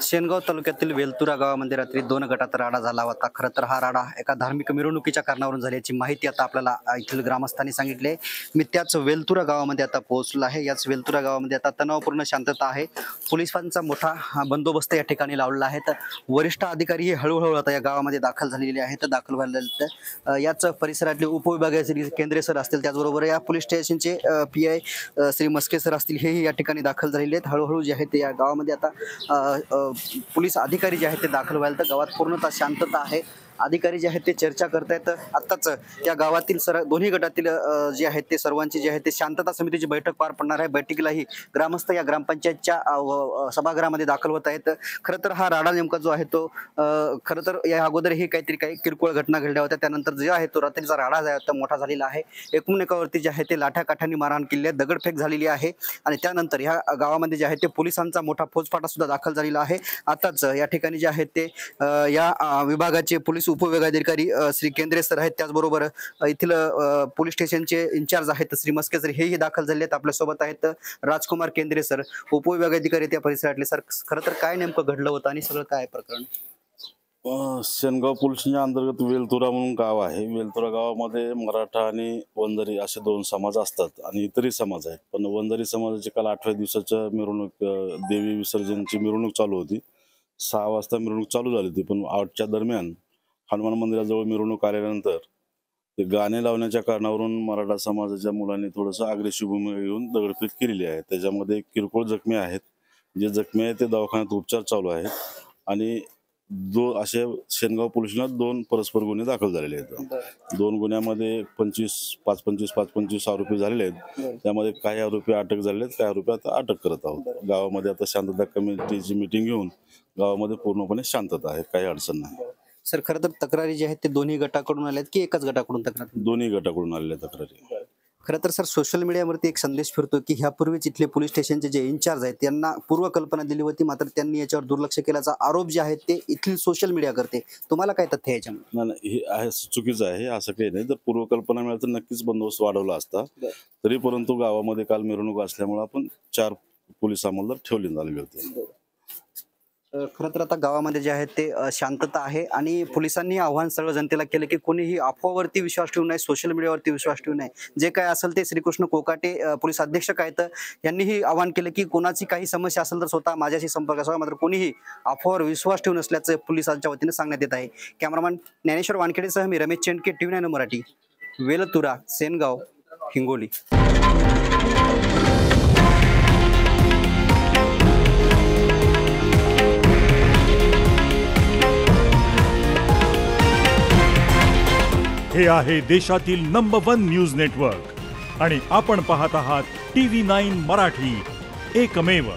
शेनगाव तालुक्यातील वेलतुरा गावामध्ये रात्री 2 गटात राडा झाला होता। खरं तर हा राडा एका धार्मिक मिरवणुकीच्या कारणावरून झाल्याची माहिती आता आपल्याला येथील ग्रामस्थांनी सांगितले। मी त्याच वेलतुरा गावामध्ये आता पोहोचलो आहे। याच वेलतुरा गावामध्ये आता तणावपूर्ण शांतता आहे। पोलिसांचा मोठा बंदोबस्त या ठिकाणी लावलेला आहे। तर वरिष्ठ अधिकारी हे हळूहळू आता या गावामध्ये दाखल झालेले आहेत। दाखल झालेले याच परिसरातले उपविभागीय श्री केंद्रे सर असतील, त्याचबरोबर या पोलीस स्टेशनचे PI श्री मस्के सर असतील, हेही या ठिकाणी दाखल झालेले आहेत। हळूहळू जे आहे ते या गावामध्ये आता पोलीस अधिकारी जे आहेत ते दाखल व्हायला, तर गावात पूर्णतः शांतता आहे। अधिकारी जे आहेत ते चर्चा करतायत। आत्ताच या गावातील दोन्ही गटातील जे आहेत ते सर्वांची जे आहे ते शांतता समितीची बैठक पार पडणार आहे। बैठकीलाही ग्रामस्थ या ग्रामपंचायतच्या सभागृहामध्ये दाखल होत आहेत। खरं तर हा राडा नेमका जो आहे तो खरं तर या अगोदरही काही किरकोळ घटना घडल्या होत्या। त्यानंतर जे आहे तो रात्रीचा राडा जो आहे तो मोठा झालेला आहे। एकूण एकावरती जे आहे ते लाठ्याकाठ्यांनी मारहाण केली आहे, दगडफेक झालेली आहे आणि त्यानंतर ह्या गावामध्ये जे आहे ते पोलिसांचा मोठा फौजफाटा सुद्धा दाखल झालेला आहे। आताच या ठिकाणी जे आहेत ते या विभागाचे पोलीस उपविभागाधिकारी श्री केंद्रे सर आहेत, त्याचबरोबर येथील पोलीस स्टेशनचे इंचार्ज आहेत श्री मस्के सर, हेही दाखल झाले आहेत। आपल्यासोबत आहेत राजकुमार केंद्रे सर, उपविभागाधिकारी त्या परिसरातले। सर, खरं तर काय नेमकं घडलं होतं आणि सगळं काय प्रकरण? शेनगाव पोलिसांच्या अंतर्गत वेलतुरा म्हणून गाव आहे। वेलतुरा गावामध्ये मराठा आणि वंजारी असे 2 समाज असतात आणि इतरही समाज आहेत। पण वंजारी समाजाची काल 8व्या दिवसाच्या मिरवणूक, देवी विसर्जनची मिरवणूक चालू होती। 6 वाजता मिरवणूक चालू झाली होती, पण 8च्या दरम्यान हनुमान मंदिराजवळ मिरवणूक आल्यानंतर ते गाणे लावण्याच्या कारणावरून मराठा समाजाच्या मुलांनी थोडंसं अग्रेसिव्ह भूमिका घेऊन दगडफेक केलेली आहे। त्याच्यामध्ये किरकोळ जखमी आहेत। जे जखमी आहेत ते दवाखान्यात उपचार चालू आहेत आणि असे शेनगाव पोलिसांना 2 परस्पर गुन्हे दाखल झालेले आहेत। 2 गुन्ह्यामध्ये 5-25 आरोपी झालेले आहेत। त्यामध्ये काही आरोपी अटक झालेले आहेत, काही आरोपी आता अटक करत आहोत। गावामध्ये आता शांतता कमिटीची मीटिंग घेऊन गावामध्ये पूर्णपणे शांतता आहे, काही अडचण नाही। सर, खरं तर तक्रारी जी आहेत ते दोन्ही गटाकडून आल्यात की एकाच गटाकडून तक्रार? दोन्ही गटाकडून आलेल्या तक्रारी। खरं तर सर, सोशल मीडियावरती एक संदेश फिरतो की ह्यापूर्वीच इथले पोलीस स्टेशनचे जे इंचार्ज आहेत त्यांना पूर्वकल्पना दिली होती, मात्र त्यांनी याच्यावर दुर्लक्ष केल्याचा आरोप जे आहे ते इथली सोशल मीडिया करते। तुम्हाला काय तथ्य याच्यामध्ये? नाही, हे आहे चुकीचं आहे, असं काही नाही। जर पूर्वकल्पना मिळाली तर नक्कीच बंदोबस्त वाढवला असता। तरी परंतु गावामध्ये काल मिरवणूक असल्यामुळे आपण 4 पोलीस अंमलदार ठेवले झालेले होते। खरं तर आता गावामध्ये जे आहे ते शांतता आहे आणि पोलिसांनी आव्हान सर्व जनतेला केलं की कोणीही अफवावरती विश्वास ठेवू नये, सोशल मीडियावरती विश्वास ठेवू नये। जे काय असेल ते श्रीकृष्ण कोकाटे पोलीस अधीक्षक आहेत, यांनीही आवाहन केलं की कोणाची काही समस्या असेल तर स्वतः माझ्याशी संपर्क असावा, मात्र कोणीही अफवावर विश्वास ठेवू नसल्याचं पोलिसांच्या वतीने सांगण्यात येत आहे। कॅमेरामॅन ज्ञानेश्वर वानखेडेसह मी रमेश चेंडके, TV9 मराठी, वेलतुरा, सेनगाव, हिंगोली। हे आहे देशातील नंबर 1 न्यूज नेटवर्क आणि आपण पाहत आहात TV9 मराठी, एकमेव।